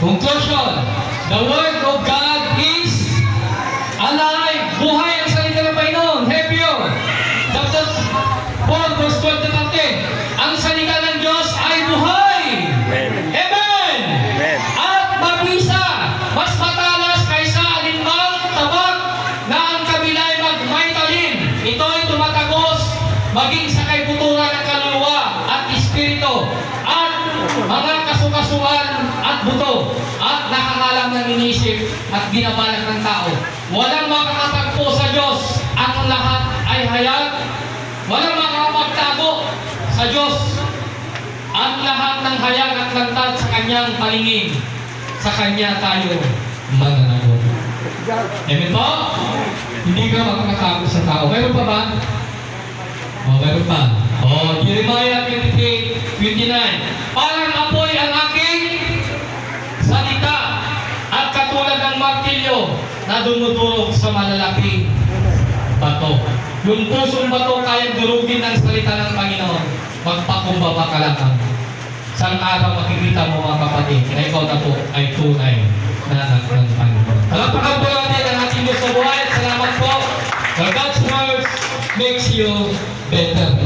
Conclusion, the Word of God is alive. Buhay ang salita ng Panginoon. Hebrew, chapter 4, verse 12 to 13. Ang salita ng Diyos ay buhay. Amen. Amen. Amen. At mabisa, mas matalas kaysa alinmang tabak na ang kabilay magmaitalin. Ito'y tumatagos maging sa kaibuturan ng kaluluwa at espiritu at mga kasukasuan at buto at nakahalang ng inisip at binabalak ng tao. Walang makakatagpo sa Diyos. Ang lahat ay hayag. Walang makakapagtago sa Diyos. Ang lahat ng hayag at lantad sa Kanyang palingin. Sa Kanya tayo mananagot. Amen po? Hindi ka makakatago sa tao. Meron pa ba? Meron pa. Jeremiah 23:29. Parang apoy ang aking salita at katulad ng martilyo na dumudurog sa malalaking bato. Yung pusong bato kayang durugin ng salita ng Panginoon. Magpakumbaba ka lang. Sang araw makikita mo mga kapatid na ikaw na po ay tunay na anak ng Panginoon. Talapakan po natin ang ating Diyos sa buhay. Salamat po. God's words makes you better.